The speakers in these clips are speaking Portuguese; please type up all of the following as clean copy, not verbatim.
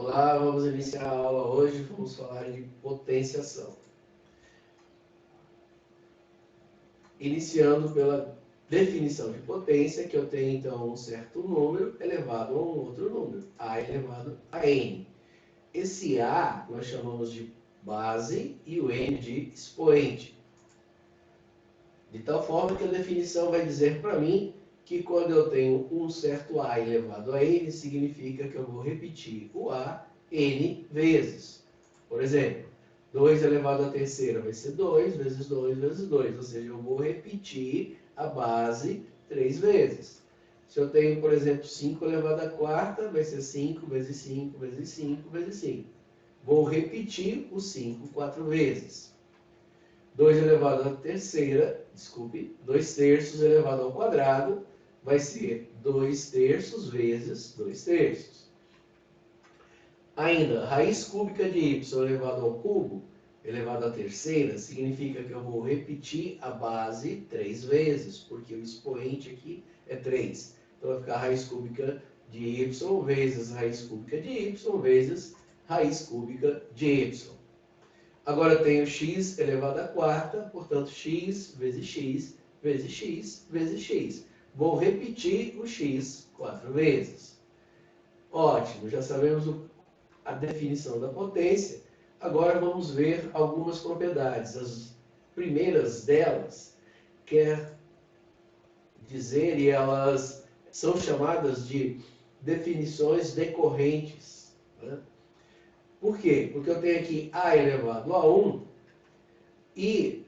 Olá, vamos iniciar a aula hoje, vamos falar de potenciação. Iniciando pela definição de potência, que eu tenho então um certo número elevado a um outro número, A elevado a N. Esse A nós chamamos de base e o N de expoente. De tal forma que a definição vai dizer para mim que quando eu tenho um certo A elevado a N, significa que eu vou repetir o A N vezes. Por exemplo, 2 elevado à terceira vai ser 2 vezes 2 vezes 2, ou seja, eu vou repetir a base 3 vezes. Se eu tenho, por exemplo, 5 elevado à quarta, vai ser 5 vezes 5 vezes 5 vezes 5. Vou repetir o 5 4 vezes. 2 elevado à terceira, 2 terços elevado ao quadrado, vai ser 2 terços vezes 2 terços. Ainda, raiz cúbica de y elevado ao cubo, elevado à terceira, significa que eu vou repetir a base 3 vezes, porque o expoente aqui é 3. Então vai ficar raiz cúbica de y vezes raiz cúbica de y vezes raiz cúbica de y. Agora eu tenho x elevado à quarta, portanto x vezes x vezes x vezes x. Vou repetir o x 4 vezes. Ótimo, já sabemos a definição da potência. Agora vamos ver algumas propriedades. As primeiras delas quer dizer, e elas são chamadas de definições decorrentes, né? Por quê? Porque eu tenho aqui A elevado a 1 e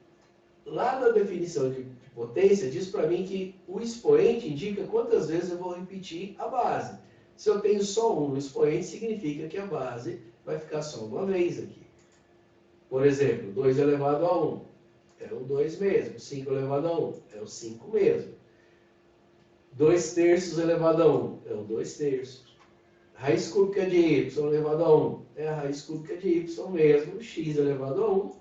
lá na definição de potência diz para mim que o expoente indica quantas vezes eu vou repetir a base. Se eu tenho só um no expoente, significa que a base vai ficar só uma vez aqui. Por exemplo, 2 elevado a 1 é o 2 mesmo. 5 elevado a 1 é o 5 mesmo. 2 terços elevado a 1 é o 2 terços. Raiz cúbica de y elevado a 1 é a raiz cúbica de y mesmo. X elevado a 1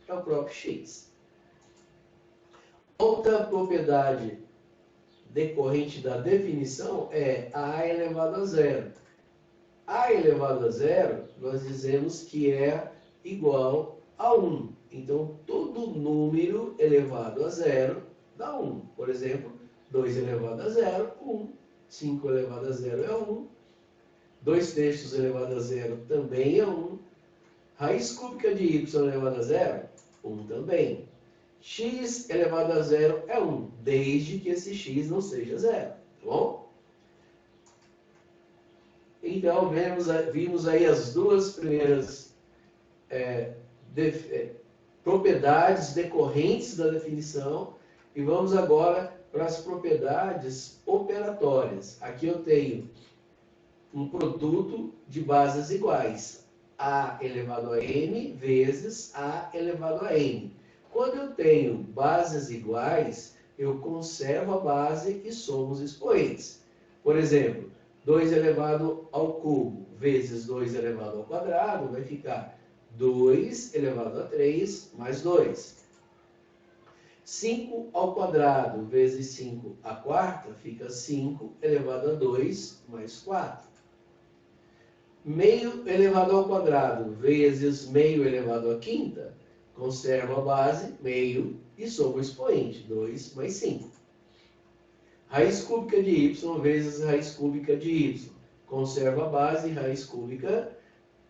é o próprio x. Outra propriedade decorrente da definição é A elevado a zero. A elevado a zero, nós dizemos que é igual a 1. Então, todo número elevado a zero dá 1. Por exemplo, 2 elevado a zero, 1. 5 elevado a zero é 1. 2 terços elevado a zero também é 1. Raiz cúbica de y elevado a zero, 1 também. X elevado a zero é 1, desde que esse x não seja zero, tá bom? Então, vimos aí as duas primeiras propriedades decorrentes da definição e vamos agora para as propriedades operatórias. Aqui eu tenho um produto de bases iguais, A elevado a n vezes A elevado a n. Quando eu tenho bases iguais, eu conservo a base e somo os expoentes. Por exemplo, 2 elevado ao cubo vezes 2 elevado ao quadrado vai ficar 2 elevado a 3 mais 2. 5 ao quadrado vezes 5 à quarta fica 5 elevado a 2 mais 4. Meio elevado ao quadrado vezes meio elevado à quinta, conservo a base, meio, e somo o expoente, 2 mais 5. Raiz cúbica de y vezes raiz cúbica de y. Conservo a base, raiz cúbica.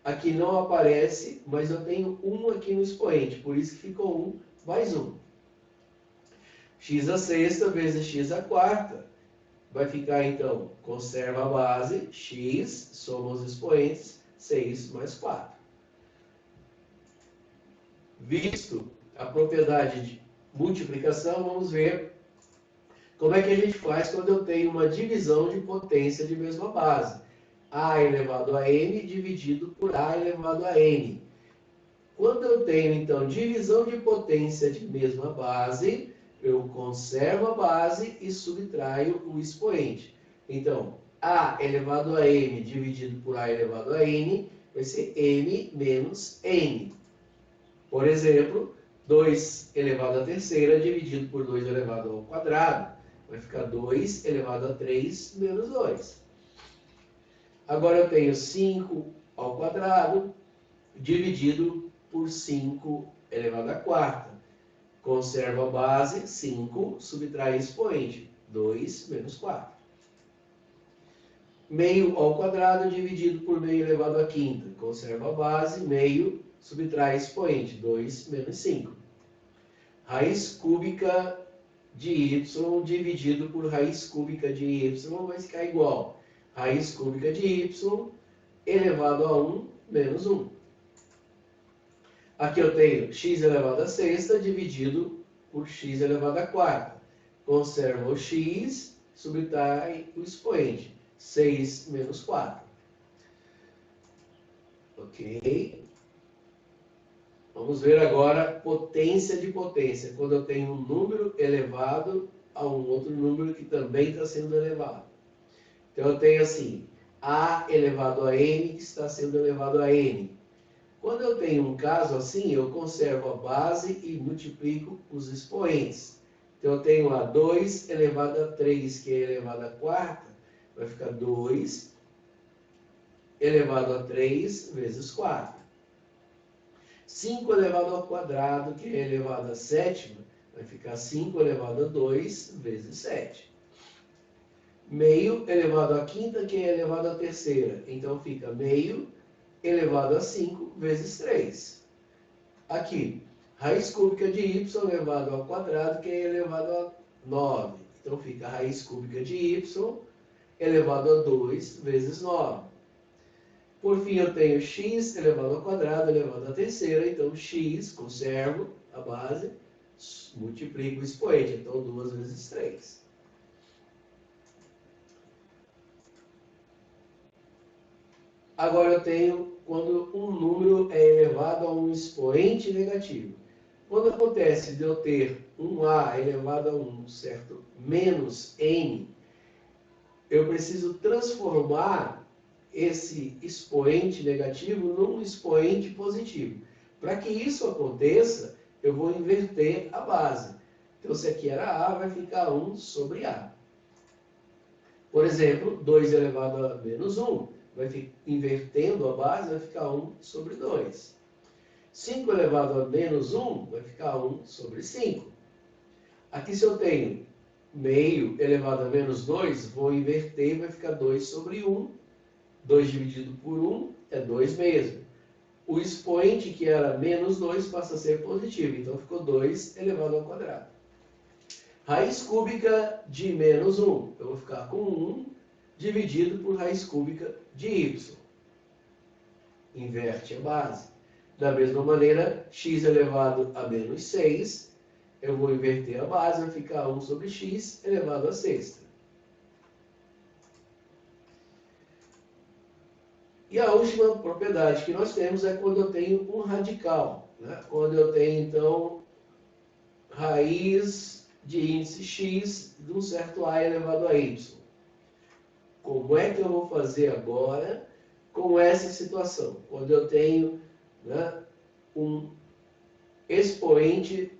Aqui não aparece, mas eu tenho 1 aqui no expoente, por isso que ficou 1 mais 1. X à sexta vezes x à quarta. Vai ficar, então, conserva a base, x, soma os expoentes, 6 mais 4. Visto a propriedade de multiplicação, vamos ver como é que a gente faz quando eu tenho uma divisão de potência de mesma base. A elevado a n dividido por A elevado a n. Quando eu tenho, então, divisão de potência de mesma base, eu conservo a base e subtraio o expoente. Então, A elevado a m dividido por A elevado a n vai ser m menos n. Por exemplo, 2 elevado à terceira dividido por 2 elevado ao quadrado. Vai ficar 2 elevado a 3 menos 2. Agora eu tenho 5 ao quadrado dividido por 5 elevado à quarta. Conservo a base, 5, subtrai expoente, 2 menos 4. Meio ao quadrado dividido por meio elevado à quinta. Conservo a base, meio, subtrai expoente, 2 menos 5. Raiz cúbica de y dividido por raiz cúbica de y vai ficar igual. Raiz cúbica de y elevado a 1 menos 1. Aqui eu tenho x elevado a sexta dividido por x elevado a quarta. Conservo o x, subtrai o expoente, 6 menos 4. Ok? Vamos ver agora potência de potência, quando eu tenho um número elevado a um outro número que também está sendo elevado. Então eu tenho assim, a elevado a n que está sendo elevado a n. Quando eu tenho um caso assim, eu conservo a base e multiplico os expoentes. Então eu tenho lá 2 elevado a 3, que é elevado a quarta, vai ficar 2 elevado a 3 vezes 4. 5 elevado ao quadrado, que é elevado a sétima, vai ficar 5 elevado a 2 vezes 7. Meio elevado à quinta, que é elevado à terceira. Então fica meio elevado a 5 vezes 3. Aqui, raiz cúbica de y elevado ao quadrado, que é elevado a 9. Então fica raiz cúbica de y elevado a 2 vezes 9. Por fim, eu tenho x elevado ao quadrado elevado à terceira. Então x, conservo a base, multiplico o expoente. Então 2 vezes 3. Agora eu tenho quando um número é elevado a um expoente negativo. Quando acontece de eu ter um a elevado a um certo menos n, eu preciso transformar esse expoente negativo num expoente positivo. Para que isso aconteça, eu vou inverter a base. Então, se aqui era a, vai ficar 1 sobre a. Por exemplo, 2 elevado a menos 1. Invertendo a base, vai ficar 1 sobre 2. 5 elevado a menos 1 vai ficar 1 sobre 5. Aqui, se eu tenho meio elevado a menos 2, vou inverter e vai ficar 2 sobre 1. 2 dividido por 1 é 2 mesmo. O expoente, que era menos 2, passa a ser positivo. Então, ficou 2 elevado ao quadrado. Raiz cúbica de menos 1. Eu vou ficar com 1 dividido por raiz cúbica de y. Inverte a base. Da mesma maneira, x elevado a menos 6, eu vou inverter a base, vai ficar 1 sobre x elevado a sexta. E a última propriedade que nós temos é quando eu tenho um radical. Né? Quando eu tenho, então, raiz de índice x de um certo a elevado a y. Como é que eu vou fazer agora com essa situação? Quando eu tenho, né, um expoente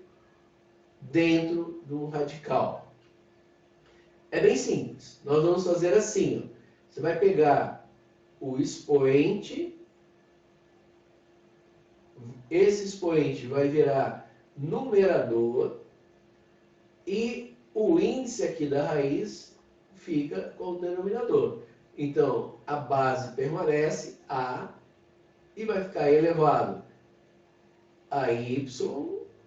dentro de um radical. É bem simples. Nós vamos fazer assim. Ó. Você vai pegar o expoente, esse expoente vai virar numerador e o índice aqui da raiz fica como denominador. Então, a base permanece, a, e vai ficar elevado a y,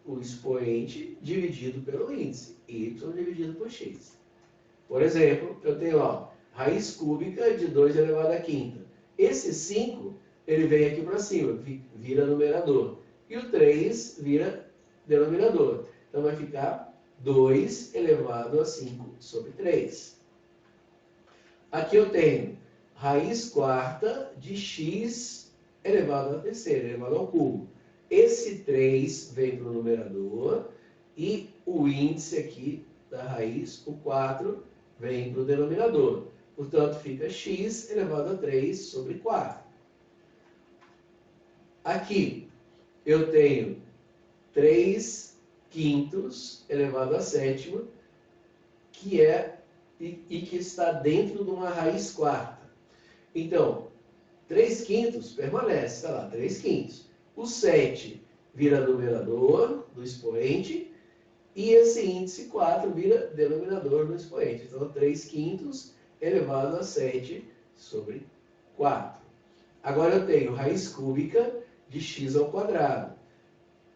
o expoente, dividido pelo índice, y dividido por x. Por exemplo, eu tenho ó, raiz cúbica de 2 elevado à quinta. Esse 5, ele vem aqui para cima, vira numerador. E o 3 vira denominador. Então, vai ficar 2 elevado a 5 sobre 3. Aqui eu tenho raiz quarta de x elevado à terceira, elevado ao cubo. Esse 3 vem para o numerador e o índice aqui da raiz, o 4, vem para o denominador. Portanto, fica x elevado a 3 sobre 4. Aqui eu tenho 3 quintos elevado a sétima, que é e que está dentro de uma raiz quarta. Então, 3 quintos permanece, está lá, 3 quintos. O 7 vira numerador do expoente e esse índice 4 vira denominador do expoente. Então, 3 quintos elevado a 7 sobre 4. Agora eu tenho raiz cúbica de x ao quadrado.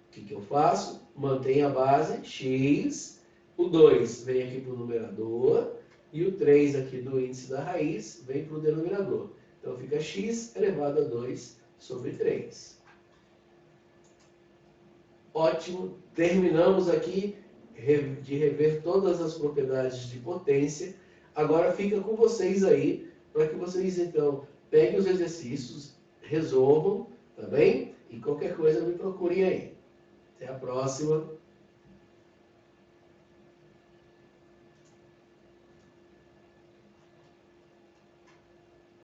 O que eu faço? Mantenho a base x, o 2 vem aqui para o numerador e o 3 aqui do índice da raiz vem para o denominador. Então fica x elevado a 2 sobre 3. Ótimo, terminamos aqui de rever todas as propriedades de potência. Agora fica com vocês aí, para que vocês então peguem os exercícios, resolvam, tá bem? E qualquer coisa me procurem aí. Até a próxima.